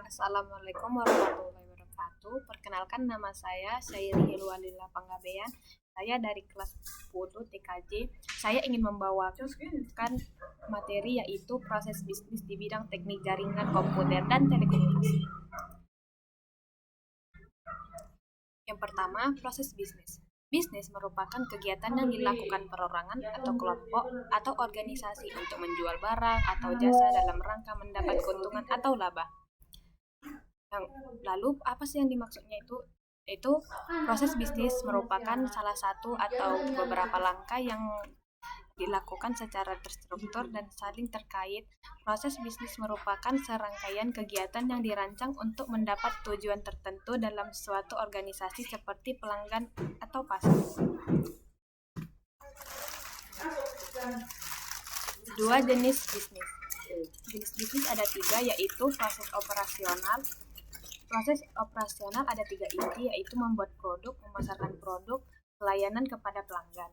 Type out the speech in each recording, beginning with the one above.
Assalamualaikum warahmatullahi wabarakatuh. Perkenalkan, nama saya Syairi Hilwalila Panggabean. Saya dari kelas 10 TKJ. Saya ingin membawakan materi yaitu proses bisnis di bidang teknik jaringan komputer dan telekomunikasi. Yang pertama, proses bisnis. Bisnis merupakan kegiatan yang dilakukan perorangan atau kelompok atau organisasi untuk menjual barang atau jasa dalam rangka mendapat keuntungan atau laba. Lalu apa sih yang dimaksudnya itu? Itu proses bisnis merupakan salah satu atau beberapa langkah yang dilakukan secara terstruktur dan saling terkait. Proses bisnis merupakan serangkaian kegiatan yang dirancang untuk mendapat tujuan tertentu dalam suatu organisasi seperti pelanggan atau pasar. Dua jenis bisnis. Jenis bisnis ada tiga, yaitu proses operasional. Proses operasional ada tiga inti, yaitu membuat produk, memasarkan produk, pelayanan kepada pelanggan.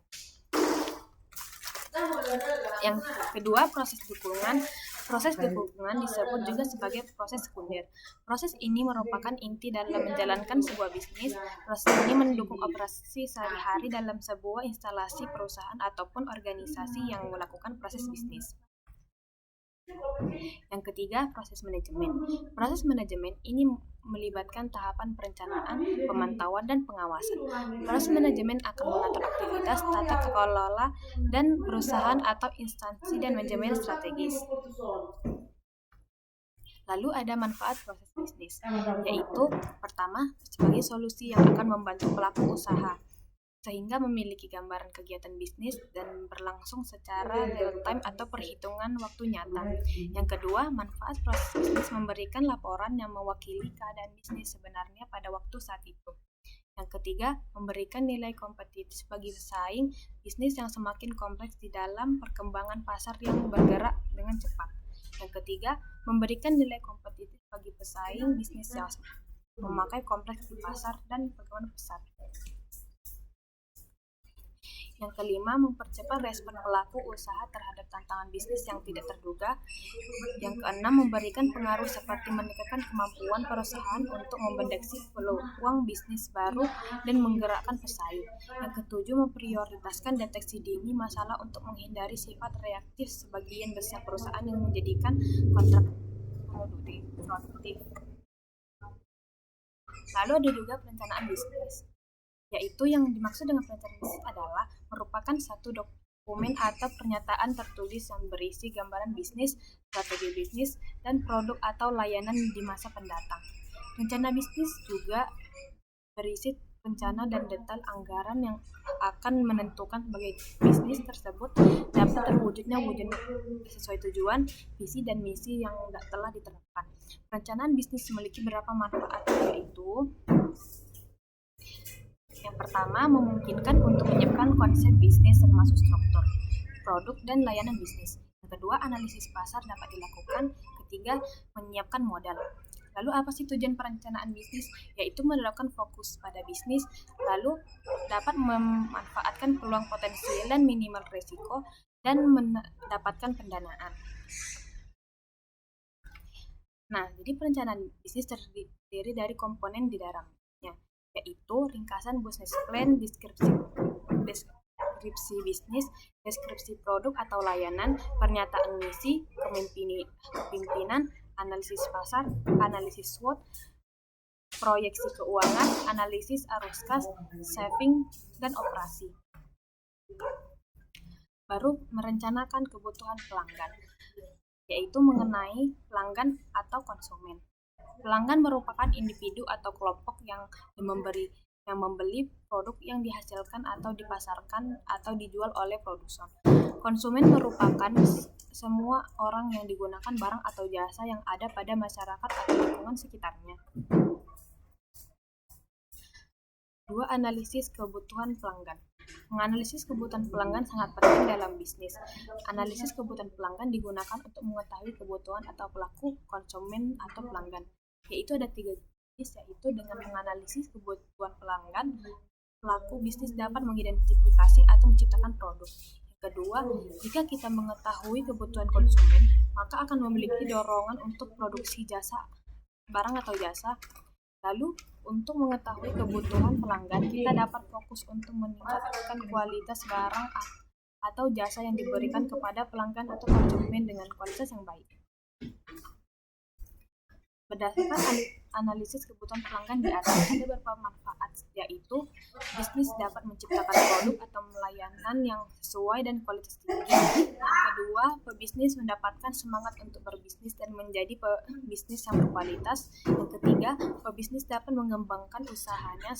Yang kedua, proses dukungan. Proses dukungan disebut juga sebagai proses sekunder. Proses ini merupakan inti dalam menjalankan sebuah bisnis. Proses ini mendukung operasi sehari-hari dalam sebuah instalasi perusahaan ataupun organisasi yang melakukan proses bisnis. Yang ketiga, proses manajemen. Proses manajemen ini melibatkan tahapan perencanaan, pemantauan, dan pengawasan. Proses manajemen akan mengatur aktivitas, tata kelola, dan perusahaan atau instansi dan manajemen strategis. Lalu ada manfaat proses bisnis, yaitu pertama, sebagai solusi yang akan membantu pelaku usaha sehingga memiliki gambaran kegiatan bisnis dan berlangsung secara real time atau perhitungan waktu nyata. Yang kedua, manfaat proses bisnis memberikan laporan yang mewakili keadaan bisnis sebenarnya pada waktu saat itu. Yang ketiga, memberikan nilai kompetitif bagi pesaing bisnis yang semakin kompleks di dalam perkembangan pasar yang bergerak dengan cepat. Yang ketiga, memberikan nilai kompetitif bagi pesaing bisnis yang memakai kompleks di pasar dan perkembangan pesat. Yang kelima, mempercepat respon pelaku usaha terhadap tantangan bisnis yang tidak terduga. Yang keenam, memberikan pengaruh seperti meningkatkan kemampuan perusahaan untuk mendeteksi peluang bisnis baru dan menggerakkan pesaing. Yang ketujuh, memprioritaskan deteksi dini masalah untuk menghindari sifat reaktif sebagian besar perusahaan yang menjadikan kontrak produktif. Lalu ada juga perencanaan bisnis, yaitu yang dimaksud dengan perencanaan bisnis adalah merupakan satu dokumen atau pernyataan tertulis yang berisi gambaran bisnis, strategi bisnis, dan produk atau layanan di masa pendatang. Rencana bisnis juga berisi rencana dan detail anggaran yang akan menentukan sebagai bisnis tersebut dapat terwujudnya sesuai tujuan, visi, dan misi yang telah diterapkan. Perencanaan bisnis memiliki beberapa manfaat, yaitu yang pertama, memungkinkan untuk menyiapkan konsep bisnis termasuk struktur, produk, dan layanan bisnis. Yang kedua, analisis pasar dapat dilakukan. Ketiga, menyiapkan modal. Lalu apa sih tujuan perencanaan bisnis? Yaitu menerapkan fokus pada bisnis, lalu dapat memanfaatkan peluang potensial dan minimal risiko, dan mendapatkan pendanaan. Nah, jadi perencanaan bisnis terdiri dari komponen di dalamnya, yaitu ringkasan business plan, deskripsi bisnis, deskripsi produk atau layanan, pernyataan misi, kepemimpinan, analisis pasar, analisis SWOT, proyeksi keuangan, analisis arus kas, saving, dan operasi. Baru merencanakan kebutuhan pelanggan, yaitu mengenai pelanggan atau konsumen. Pelanggan merupakan individu atau kelompok yang membeli produk yang dihasilkan atau dipasarkan atau dijual oleh produsen. Konsumen merupakan semua orang yang digunakan barang atau jasa yang ada pada masyarakat atau lingkungan sekitarnya. 2. Analisis kebutuhan pelanggan. Menganalisis kebutuhan pelanggan sangat penting dalam bisnis. Analisis kebutuhan pelanggan digunakan untuk mengetahui kebutuhan atau pelaku konsumen atau pelanggan, yaitu ada 3 jenis, yaitu dengan menganalisis kebutuhan pelanggan, pelaku bisnis dapat mengidentifikasi atau menciptakan produk. Yang kedua, jika kita mengetahui kebutuhan konsumen, maka akan memiliki dorongan untuk produksi jasa barang atau jasa. Lalu, untuk mengetahui kebutuhan pelanggan, kita dapat fokus untuk meningkatkan kualitas barang atau jasa yang diberikan kepada pelanggan atau konsumen dengan kualitas yang baik. Berdasarkan analisis kebutuhan pelanggan di atas, ada beberapa manfaat, yaitu bisnis dapat menciptakan produk atau layanan yang sesuai dan kualitas tinggi. Yang kedua, pebisnis mendapatkan semangat untuk berbisnis dan menjadi pebisnis yang berkualitas. Yang ketiga, pebisnis dapat mengembangkan usahanya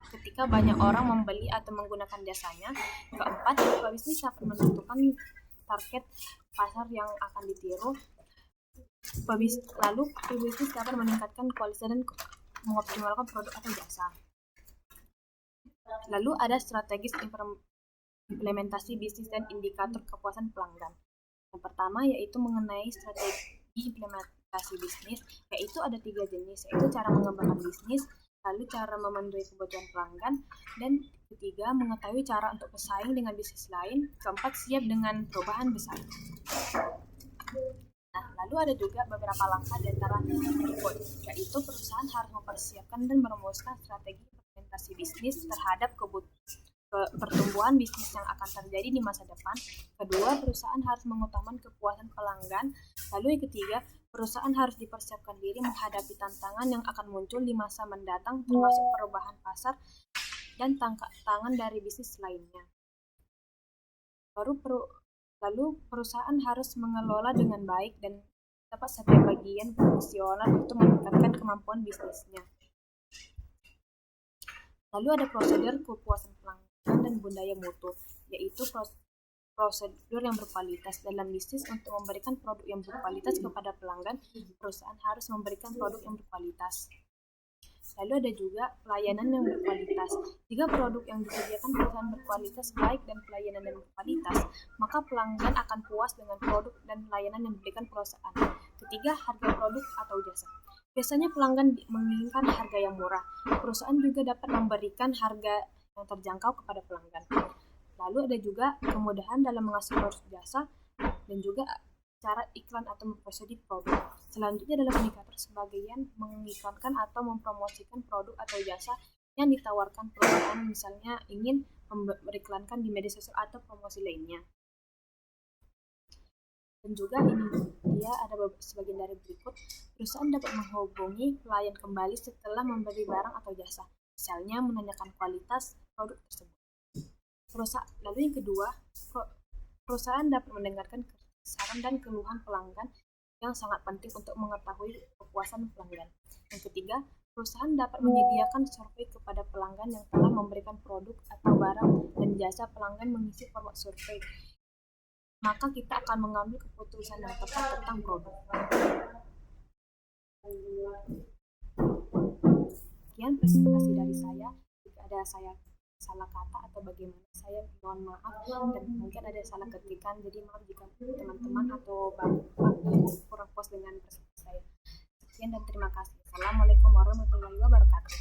ketika banyak orang membeli atau menggunakan jasanya. Keempat, pebisnis dapat menentukan target pasar yang akan ditiru. Lalu, pebisnis dapat meningkatkan kualitas dan mengoptimalkan produk atau jasa. Lalu, ada strategis implementasi bisnis dan indikator kepuasan pelanggan. Yang pertama yaitu mengenai strategi implementasi bisnis, yaitu ada 3 jenis, yaitu cara mengembangkan bisnis, lalu cara memenuhi kebutuhan pelanggan, dan ketiga, mengetahui cara untuk bersaing dengan bisnis lain. Keempat, siap dengan perubahan besar. Nah, lalu ada juga beberapa langkah di antara berikut, yaitu perusahaan harus mempersiapkan dan merumuskan strategi implementasi bisnis terhadap pertumbuhan bisnis yang akan terjadi di masa depan. Kedua, perusahaan harus mengutamakan kepuasan pelanggan. Lalu yang ketiga, perusahaan harus dipersiapkan diri menghadapi tantangan yang akan muncul di masa mendatang, termasuk perubahan pasar dan tantangan dari bisnis lainnya. Lalu perusahaan harus mengelola dengan baik dan dapat setiap bagian fungsional untuk meningkatkan kemampuan bisnisnya. Lalu ada prosedur kepuasan pelanggan dan budaya mutu, yaitu prosedur yang berkualitas. Dalam bisnis, untuk memberikan produk yang berkualitas kepada pelanggan, perusahaan harus memberikan produk yang berkualitas. Lalu ada juga pelayanan yang berkualitas. Jika produk yang disediakan perusahaan berkualitas baik dan pelayanan yang berkualitas, maka pelanggan akan puas dengan produk dan pelayanan yang diberikan perusahaan. Ketiga, harga produk atau jasa. Biasanya pelanggan menginginkan harga yang murah. Perusahaan juga dapat memberikan harga yang terjangkau kepada pelanggan. Lalu ada juga kemudahan dalam mengakses produk jasa dan juga cara iklan atau mempromosikan produk. Selanjutnya adalah indikator sebagian mengiklankan atau mempromosikan produk atau jasa yang ditawarkan perusahaan, misalnya ingin beriklankan di media sosial atau promosi lainnya. Dan juga ini dia ada sebagian dari berikut. Perusahaan dapat menghubungi pelayan kembali setelah membeli barang atau jasa, misalnya menanyakan kualitas produk tersebut. Lalu yang kedua, perusahaan dapat mendengarkan saran dan keluhan pelanggan yang sangat penting untuk mengetahui kepuasan pelanggan. Yang ketiga, perusahaan dapat menyediakan survei kepada pelanggan yang telah memberikan produk atau barang dan jasa. Pelanggan mengisi format survei, maka kita akan mengambil keputusan yang tepat tentang produk. Sekian presentasi dari saya. Jika ada saya salah kata atau bagaimana, saya mohon maaf, dan mungkin ada salah ketikan, jadi maaf jika teman-teman atau bapak ibu kurang puas dengan presentasi saya. Sekian dan terima kasih. Assalamualaikum warahmatullahi wabarakatuh.